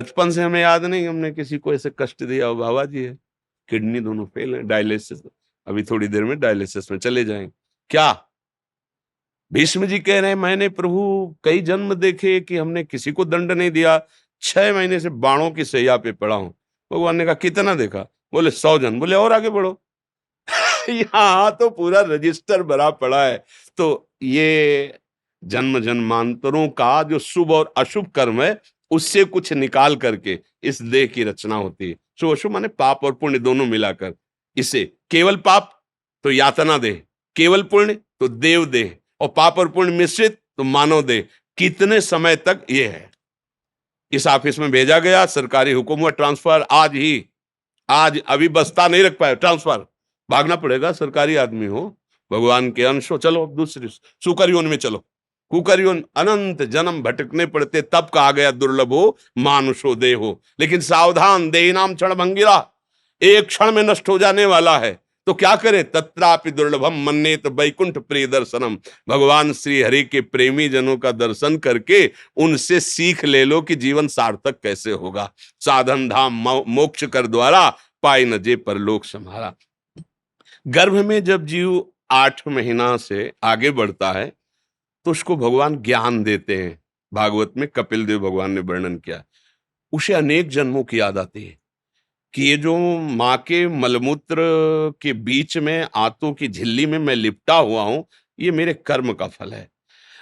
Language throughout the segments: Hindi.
बचपन से हमें याद नहीं हमने किसी को ऐसे कष्ट दिया हो। बाबा जी है, किडनी दोनों फेल है, डायलिसिस, अभी थोड़ी देर में डायलिसिस में चले जाएंगे। क्या भीष्म जी कह रहे हैं, मैंने प्रभु कई जन्म देखे कि हमने किसी को दंड नहीं दिया, 6 महीने से बाणों की सैया पे पड़ा हूं। भगवान ने कहा कितना देखा? बोले 100 जन्म। बोले और आगे बढ़ो। यहाँ तो पूरा रजिस्टर भरा पड़ा है। तो ये जन्म जन्मांतरों का जो शुभ और अशुभ कर्म है, उससे कुछ निकाल करके इस देह की रचना होती है। शुभ अशुभ माने पाप और पुण्य दोनों मिलाकर। इसे केवल पाप तो यातना देह, केवल पुण्य तो देव देह, और पाप और पुण्य मिश्रित तो मानव देह। कितने समय तक ये है? इस ऑफिस में भेजा गया, सरकारी हुक्म हुआ ट्रांसफर आज ही, आज अभी बस्ता नहीं रख पाए, ट्रांसफर, भागना पड़ेगा। सरकारी आदमी हो, भगवान के अंश हो, चलो दूसरी सुकरयोन में चलो। कुकरयोन अनंत जन्म भटकने पड़ते, तब कहा गया दुर्लभ हो मानुषो देह हो। लेकिन सावधान, देह नाम क्षण भंगिरा, एक क्षण में नष्ट हो जाने वाला है। तो क्या करें? तत्रापि दुर्लभम मन्येत वैकुंठ प्रिय दर्शनम। भगवान श्री हरि के प्रेमी जनों का दर्शन करके उनसे सीख ले लो कि जीवन सार्थक कैसे होगा। साधन धाम मोक्ष कर द्वारा, पाए न जे परलोक सम्हारा। गर्भ में जब जीव 8 महीना से आगे बढ़ता है तो उसको भगवान ज्ञान देते हैं। भागवत में कपिल देव भगवान ने वर्णन किया, उसे अनेक जन्मों की याद आती है कि ये जो माँ के मलमूत्र के बीच में आंतों की झिल्ली में मैं लिपटा हुआ हूं, ये मेरे कर्म का फल है।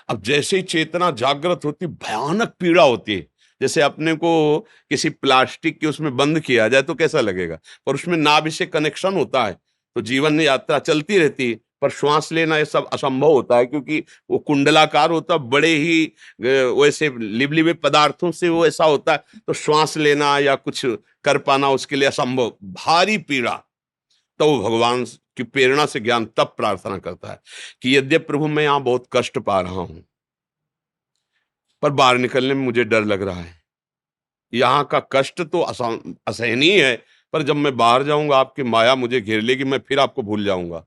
अब जैसे ही चेतना जागृत होती, भयानक पीड़ा होती है। जैसे अपने को किसी प्लास्टिक के उसमें बंद किया जाए तो कैसा लगेगा, पर उसमें नाभि से कनेक्शन होता है तो जीवन यात्रा चलती रहती है। पर श्वास लेना ये सब असंभव होता है, क्योंकि वो कुंडलाकार होता, बड़े ही वैसे लिबलिबे पदार्थों से वो ऐसा होता है, तो श्वास लेना या कुछ कर पाना उसके लिए असंभव, भारी पीड़ा। तो वो भगवान की प्रेरणा से ज्ञान तब प्रार्थना करता है कि यद्यपि प्रभु मैं यहां बहुत कष्ट पा रहा हूं, पर बाहर निकलने में मुझे डर लग रहा है। यहाँ का कष्ट तो असहनीय है, पर जब मैं बाहर जाऊंगा आपकी माया मुझे घेर लेगी, मैं फिर आपको भूल जाऊंगा।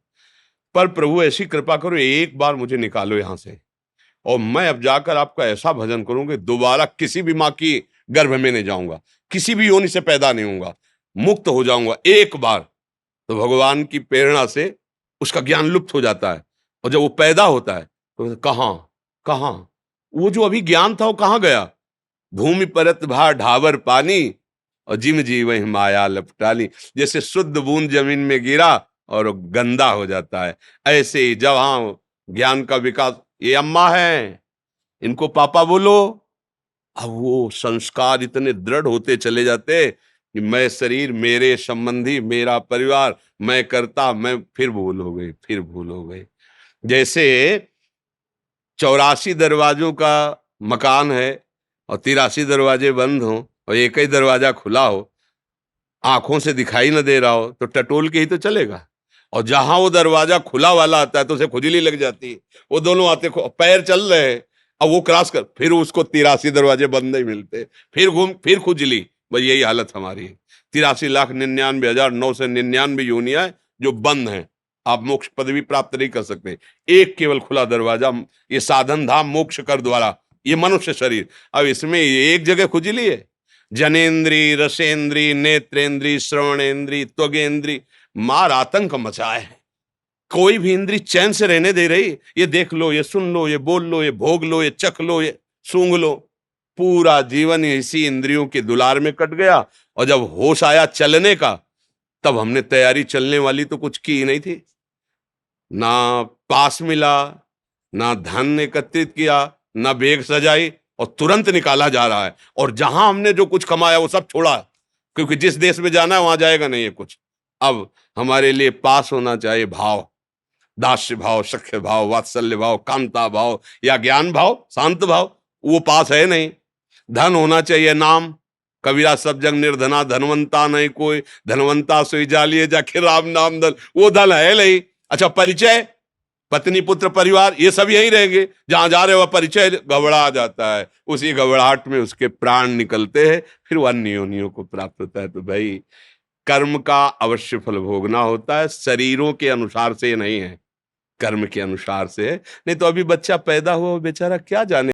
पर प्रभु ऐसी कृपा करो, एक बार मुझे निकालो यहाँ से, और मैं अब जाकर आपका ऐसा भजन करूंगा दोबारा किसी भी माँ की गर्भ में नहीं जाऊंगा, किसी भी योनि से पैदा नहीं होऊंगा, मुक्त हो जाऊंगा एक बार। तो भगवान की प्रेरणा से उसका ज्ञान लुप्त हो जाता है, और जब वो पैदा होता है तो कहाँ कहाँ वो जो अभी ज्ञान था वो कहाँ गया? भूमि परत भा ढावर पानी, और जिम जी वही माया लपटाली। जैसे शुद्ध बूंद जमीन में गिरा और वो गंदा हो जाता है, ऐसे ही जब हाँ ज्ञान का विकास, ये अम्मा है इनको पापा बोलो, अब वो संस्कार इतने दृढ़ होते चले जाते कि मैं शरीर, मेरे संबंधी, मेरा परिवार, मैं करता, मैं, फिर भूल हो गई, फिर भूल हो गई। जैसे 84 दरवाजों का मकान है और 83 दरवाजे बंद हो और एक ही दरवाजा खुला हो, आंखों से दिखाई न दे रहा हो, तो टटोल के ही तो चलेगा। और जहां वो दरवाजा खुला वाला आता है तो उसे खुजली लग जाती है। वो दोनों आते, पैर चल रहे हैं, अब वो क्रॉस कर, फिर उसको 83 दरवाजे बंद नहीं मिलते, फिर घूम, फिर खुजली। बस यही हालत हमारी है। 83,99,999 यूनिया जो बंद हैं, आप मोक्ष पदवी प्राप्त नहीं कर सकते। एक केवल खुला दरवाजा, ये साधन धाम मोक्ष कर द्वारा, ये मनुष्य शरीर। अब इसमें एक जगह खुजली है, जनेन्द्री, रसेंद्री, नेत्रेंद्री, श्रवणेन्द्री, त्वगेंद्री, मार आतंक मचाए है। कोई भी इंद्री चैन से रहने दे रही? ये देख लो, ये सुन लो, ये बोल लो, ये भोग लो, ये चख लो, ये सूंघ लो। पूरा जीवन इसी इंद्रियों के दुलार में कट गया, और जब होश आया चलने का, तब हमने तैयारी चलने वाली तो कुछ की ही नहीं थी। ना पास मिला, ना धन एकत्रित किया, ना बेग सजाई, और तुरंत निकाला जा रहा है। और जहां हमने जो कुछ कमाया वो सब छोड़ा, क्योंकि जिस देश में जाना है वहां जाएगा नहीं है कुछ। अब हमारे लिए पास होना चाहिए भाव, दास्य भाव, सख्य भाव, वात्सल्य भाव, कांता भाव या ज्ञान भाव, शांत भाव, वो पास है नहीं। धन होना चाहिए नाम, कबीरा सब जग निर्धना धनवंता नहीं कोई, धनवंता सोई जालिए जाके राम नाम धन, वो धन है नहीं। अच्छा परिचय, पत्नी पुत्र परिवार, ये सब यही रहेंगे, जहां जा रहे हो परिचय घबरा जाता है, उसी घबराहट में उसके प्राण निकलते हैं, फिर वो अन्य योनियों को प्राप्त होता है। तो भाई कर्म का अवश्य फल भोगना होता है, शरीरों के अनुसार से नहीं है, कर्म के अनुसार से है। नहीं तो अभी बच्चा पैदा हुआ बेचारा क्या जाने